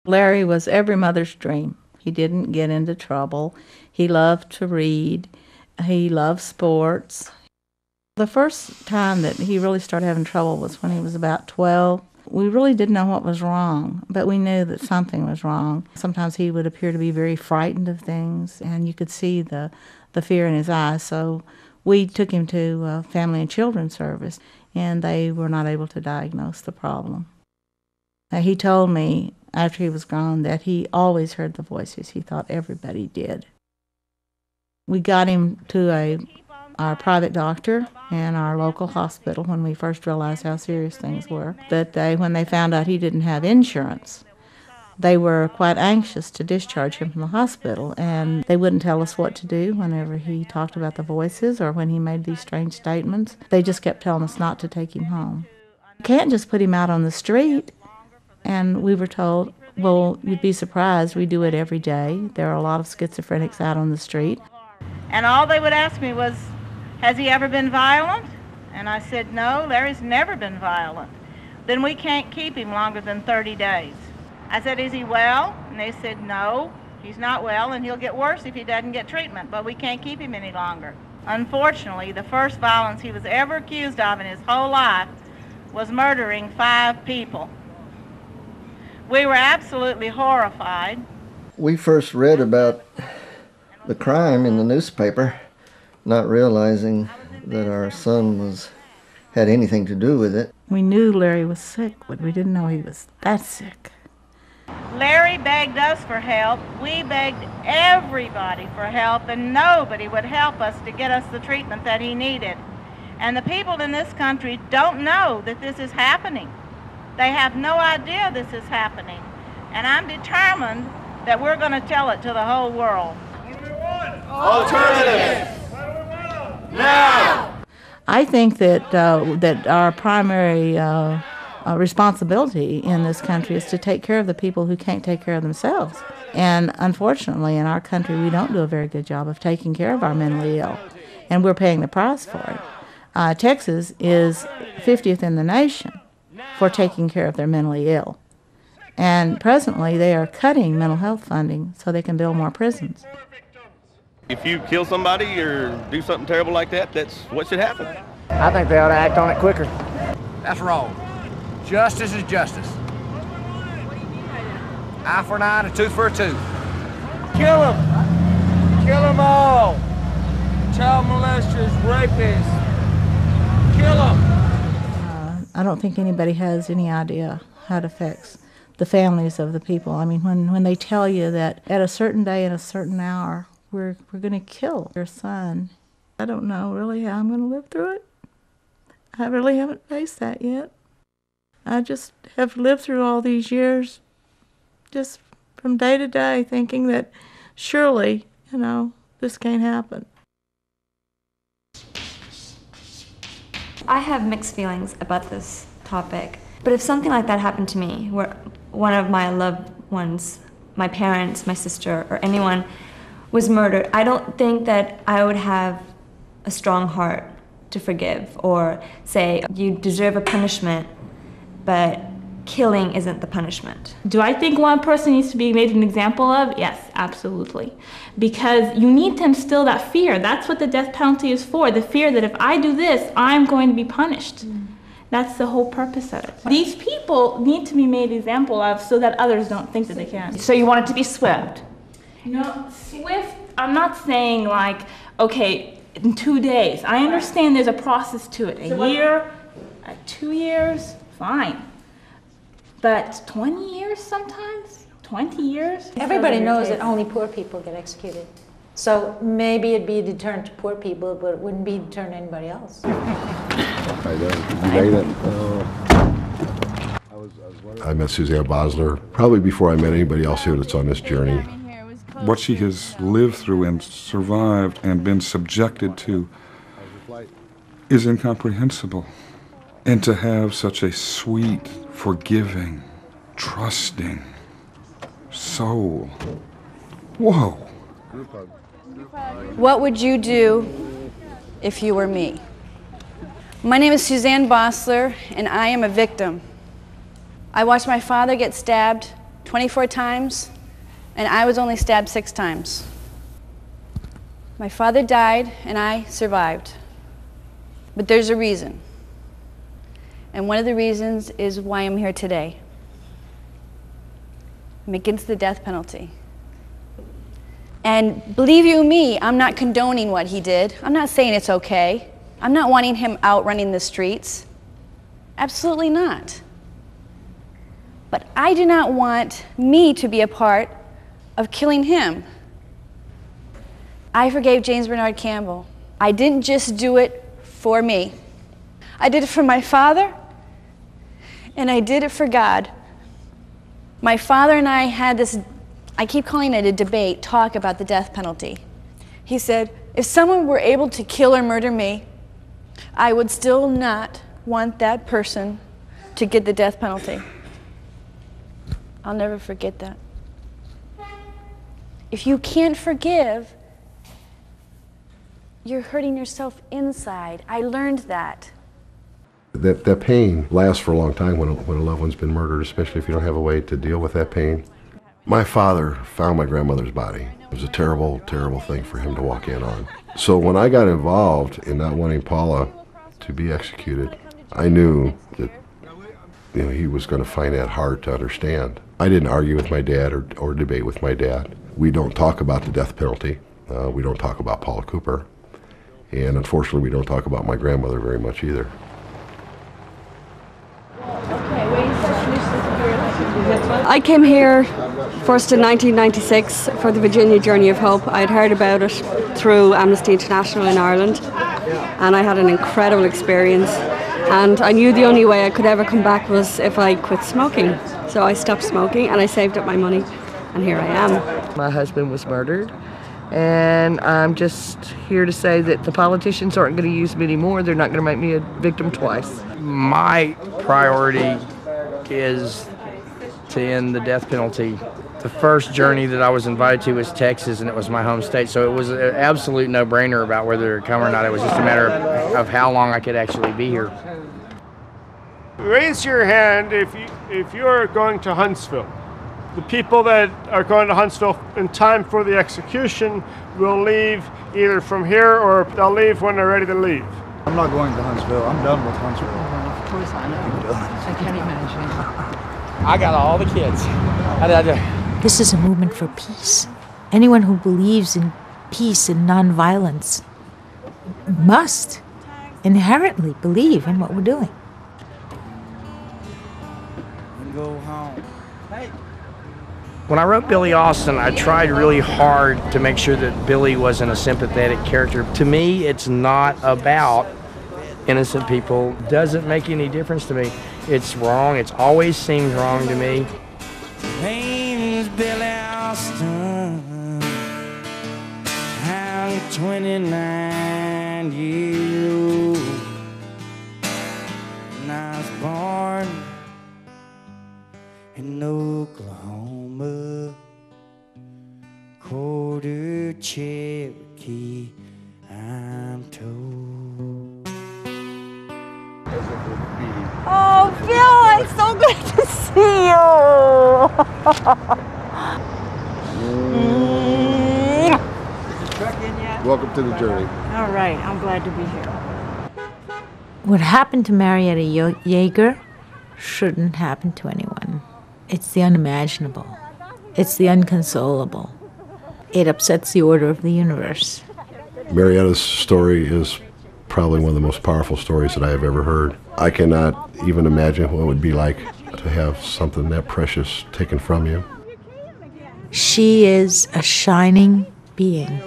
Larry was every mother's dream. He didn't get into trouble. He loved to read. He loved sports. The first time that he really started having trouble was when he was about 12. We really didn't know what was wrong, but we knew that something was wrong. Sometimes he would appear to be very frightened of things, and you could see the fear in his eyes. So we took him to Family and Children's Service, and they were not able to diagnose the problem. He told me after he was gone that he always heard the voices. He thought everybody did. We got him to our private doctor and our local hospital when we first realized how serious things were. But when they found out he didn't have insurance, they were quite anxious to discharge him from the hospital, and they wouldn't tell us what to do whenever he talked about the voices or when he made these strange statements. They just kept telling us not to take him home. You can't just put him out on the street. And we were told, well, you'd be surprised, we do it every day. There are a lot of schizophrenics out on the street. And all they would ask me was, has he ever been violent? And I said, no, Larry's never been violent. Then we can't keep him longer than 30 days. I said, is he well? And they said, no, he's not well, and he'll get worse if he doesn't get treatment, but we can't keep him any longer. Unfortunately, the first violence he was ever accused of in his whole life was murdering 5 people. We were absolutely horrified. We first read about the crime in the newspaper, not realizing that our son had anything to do with it. We knew Larry was sick, but we didn't know he was that sick. Larry begged us for help. We begged everybody for help, and nobody would help us to get us the treatment that he needed. And the people in this country don't know that this is happening. They have no idea this is happening. And I'm determined that we're going to tell it to the whole world. Alternatives! Now! I think that our primary responsibility in this country is to take care of the people who can't take care of themselves. And unfortunately, in our country, we don't do a very good job of taking care of our mentally ill, and we're paying the price for it. Texas is 50th in the nation for taking care of their mentally ill. And presently, they are cutting mental health funding so they can build more prisons. If you kill somebody or do something terrible like that, that's what should happen. I think they ought to act on it quicker. That's wrong. Justice is justice. Eye for an eye and a tooth for a tooth. Kill them! Kill them all! Child molesters, rapists. Kill them! I don't think anybody has any idea how it affects the families of the people. I mean, when they tell you that at a certain day and a certain hour, we're going to kill your son, I don't know really how I'm going to live through it. I really haven't faced that yet. I just have lived through all these years just from day to day thinking that surely, this can't happen. I have mixed feelings about this topic, but if something like that happened to me, where one of my loved ones, my parents, my sister, or anyone was murdered, I don't think that I would have a strong heart to forgive or say, you deserve a punishment, but killing isn't the punishment. Do I think one person needs to be made an example of? Yes, absolutely. Because you need to instill that fear. That's what the death penalty is for, the fear that if I do this, I'm going to be punished. That's the whole purpose of it. These people need to be made an example of so that others don't think that they can. So you want it to be swift? No, swift, I'm not saying like, okay, in 2 days. I understand there's a process to it. A year, 2 years, fine. But 20 years sometimes? 20 years? Everybody knows that only poor people get executed. So maybe it'd be a deterrent to poor people, but it wouldn't be a deterrent to anybody else. I met Suzanne Bosler probably before I met anybody else here that's on this journey. What she has lived through and survived and been subjected to is incomprehensible. And to have such a sweet, forgiving, trusting soul. Whoa. What would you do if you were me? My name is Suzanne Bosler, and I am a victim. I watched my father get stabbed 24 times, and I was only stabbed 6 times. My father died, and I survived. But there's a reason. And one of the reasons is why I'm here today. I'm against the death penalty. And believe you me, I'm not condoning what he did. I'm not saying it's okay. I'm not wanting him out running the streets. Absolutely not. But I do not want me to be a part of killing him. I forgave James Bernard Campbell. I didn't just do it for me. I did it for my father, and I did it for God. My father and I had this, I keep calling it a debate, talk about the death penalty. He said, if someone were able to kill or murder me, I would still not want that person to get the death penalty. I'll never forget that. If you can't forgive, you're hurting yourself inside. I learned that. That pain lasts for a long time when a loved one's been murdered, especially if you don't have a way to deal with that pain. My father found my grandmother's body. It was a terrible, terrible thing for him to walk in on. So when I got involved in not wanting Paula to be executed, I knew that he was going to find that hard to understand. I didn't argue with my dad or debate with my dad. We don't talk about the death penalty. We don't talk about Paula Cooper. And unfortunately, we don't talk about my grandmother very much either. I came here first in 1996 for the Virginia Journey of Hope. I had heard about it through Amnesty International in Ireland, and I had an incredible experience. And I knew the only way I could ever come back was if I quit smoking. So I stopped smoking and I saved up my money, and here I am. My husband was murdered, and I'm just here to say that the politicians aren't going to use me anymore. They're not going to make me a victim twice. My priority is to end the death penalty. The first journey that I was invited to was Texas, and it was my home state, so it was an absolute no-brainer about whether to come or not. It was just a matter of how long I could actually be here. Raise your hand if you're going to Huntsville. The people that are going to Huntsville in time for the execution will leave either from here or they'll leave when they're ready to leave. I'm not going to Huntsville. I'm done with Huntsville. Of course I know. I can't imagine. I got all the kids. This is a movement for peace. Anyone who believes in peace and nonviolence must inherently believe in what we're doing. Go home. Hey. When I wrote Billy Austin, I tried really hard to make sure that Billy wasn't a sympathetic character. To me, it's not about innocent people. It doesn't make any difference to me. It's wrong. It's always seemed wrong to me. Name's Billy Austin. I'm 29 years old. And I was born in Oklahoma, quarter Cherokee, I'm told. Oh, Bill, it's so good to see you. Welcome to the journey. All right, I'm glad to be here. What happened to Marietta Yeager shouldn't happen to anyone. It's the unimaginable. It's the inconsolable. It upsets the order of the universe. Marietta's story is probably one of the most powerful stories that I have ever heard. I cannot even imagine what it would be like to have something that precious taken from you. She is a shining being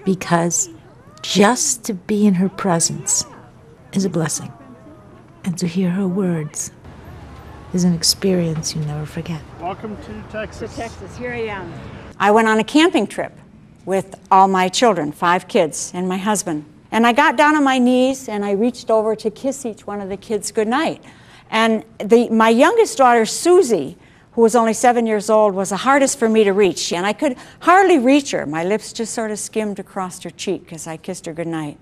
because just to be in her presence is a blessing. And to hear her words is an experience you never forget. Welcome to Texas. To Texas, here I am. I went on a camping trip with all my children, 5 kids, and my husband. And I got down on my knees and I reached over to kiss each one of the kids goodnight. And my youngest daughter, Susie, who was only 7 years old, was the hardest for me to reach. And I could hardly reach her. My lips just sort of skimmed across her cheek as I kissed her goodnight.